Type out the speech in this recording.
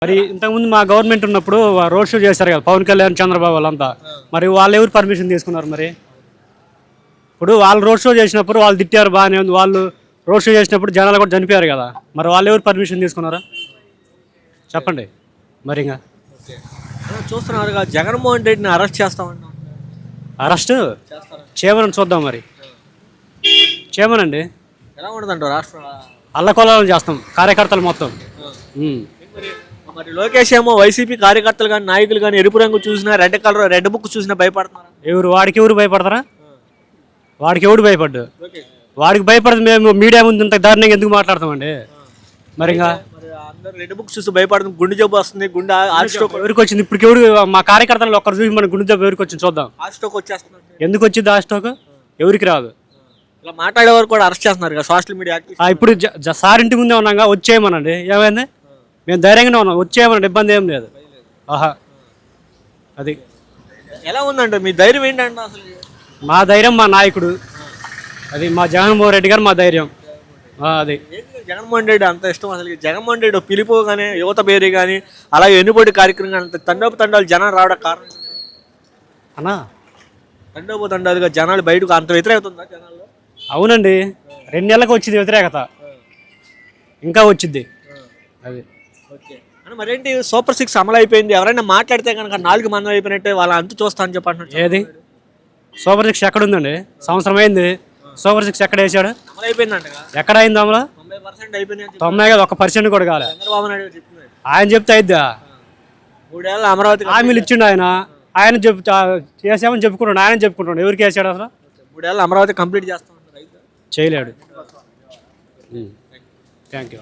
మరి ఇంతకుముందు మా గవర్నమెంట్ ఉన్నప్పుడు రోడ్ షో చేశారు కదా పవన్ కళ్యాణ్ చంద్రబాబు వాళ్ళంతా. మరి వాళ్ళు ఎవరు పర్మిషన్ తీసుకున్నారు? మరి ఇప్పుడు వాళ్ళు రోడ్ షో చేసినప్పుడు వాళ్ళు తిట్టారు, బాగానే ఉంది. వాళ్ళు రోడ్ షో చేసినప్పుడు జనాలు కూడా చనిపోయారు కదా, మరి వాళ్ళు ఎవరు పర్మిషన్ తీసుకున్నారా చెప్పండి. మరి ఇంకా చూస్తున్నారు జగన్మోహన్ రెడ్డిని అరెస్ట్ చేస్తామన్నా. అరెస్ట్ చేయమని చూద్దాం. మరి చేయమనండి. ఎలా ఉండదంట రాష్ట్రం? అల్లకొల్లాలను చేస్తాం కార్యకర్తలు మొత్తం. మరి లోకేష్ ఏమో వైసీపీ కార్యకర్తలు కానీ నాయకులు కానీ ఎరుపు రంగు చూసినా రెడ్ బుక్ చూసినా భయపడుతున్నారు. వాడికి ఎవరు భయపడతారా? వాడికి ఎవడు భయపడ్డు? వాడికి భయపడదు. మేము మీడియా ముందు ఇంత దారుణంగా ఎందుకు మాట్లాడతామండి? మరి ఇంకా అందరూ రెడ్ బుక్ చూసి భయపడుతుంది. గుండె జబ్బు వస్తుంది, గుండె హార్ట్ స్ట్రోక్ ఎవరికి వచ్చింది? ఇప్పుడు ఎవడు మా కార్యకర్తలు ఒక్కరు చూసి మన గుండె జబ్బు ఎవరికి వచ్చింది చూద్దాం. హార్ట్ స్ట్రోక్ వచ్చేస్తుంది. ఎందుకు వచ్చింది హార్ట్ స్ట్రోక్? ఎవరికి రాదు. ఇలా మాట్లాడేవారు కూడా అరెస్ట్ చేస్తున్నారు కదా సోషల్ మీడియా. ఇప్పుడు సార్ ఇంటి ముందే ఉన్నాగా, వచ్చేయమనండి. ఏమైంది? మేము ధైర్యంగానే ఉన్నాం, వచ్చేయమనండి, ఇబ్బంది ఏం లేదు. ఆహా, అది ఎలా ఉందంటే మీ ధైర్యం ఏంటంటే? అసలు మా ధైర్యం మా నాయకుడు, అది మా జగన్మోహన్ రెడ్డి గారు మా ధైర్యం. అది జగన్మోహన్ రెడ్డి అంత ఇష్టం. అసలు జగన్మోహన్ రెడ్డి పిలుపు కానీ యువత బేరీ కానీ అలాగే ఎన్నుబడి కార్యక్రమం కానీ తండోపు జనాలు రావడం కారణం అన్నా. తండోపు జనాలు బయటకు అంత వ్యతిరేకత ఉందా జనాల్లో? అవునండి, 2 నెలలకు వచ్చింది వ్యతిరేకత, ఇంకా వచ్చింది. అది ఓకే అని మరేంటి సూపర్ 6 అమలు అయిపోయింది. ఎవరైనా మాట్లాడితే కనుక 4 మంది అయిపోయినట్టే వాళ్ళ అంతు చూస్తా అని చెప్పంటున్నారు. ఏది సూపర్ 6 ఎక్కడ ఉందండి? సంవత్సరం అయింది. సూపర్ 6 ఎక్కడ వేసాడు? అమలు అయిపోయిందంట. ఎక్కడ అయింది అమలు? 90% అయిపోయింది. 90 కాదు, 1% కూడా కాలే. చంద్రబాబు నాయుడు చెప్తున్నాడు. ఆయన చెప్తే అయిద్దా? 3 ఏళ్ళ అమరావతి హామీలు ఇచ్చిండు ఆయన చేసామని చెప్పుకుంటాడు. ఆయన చెప్పుకుంటాడు. ఎవరికి వేసాడు అసలు? 3 ఏళ్ళ అమరావతి కంప్లీట్ చేస్తాం. చేయలేడు. Thank you.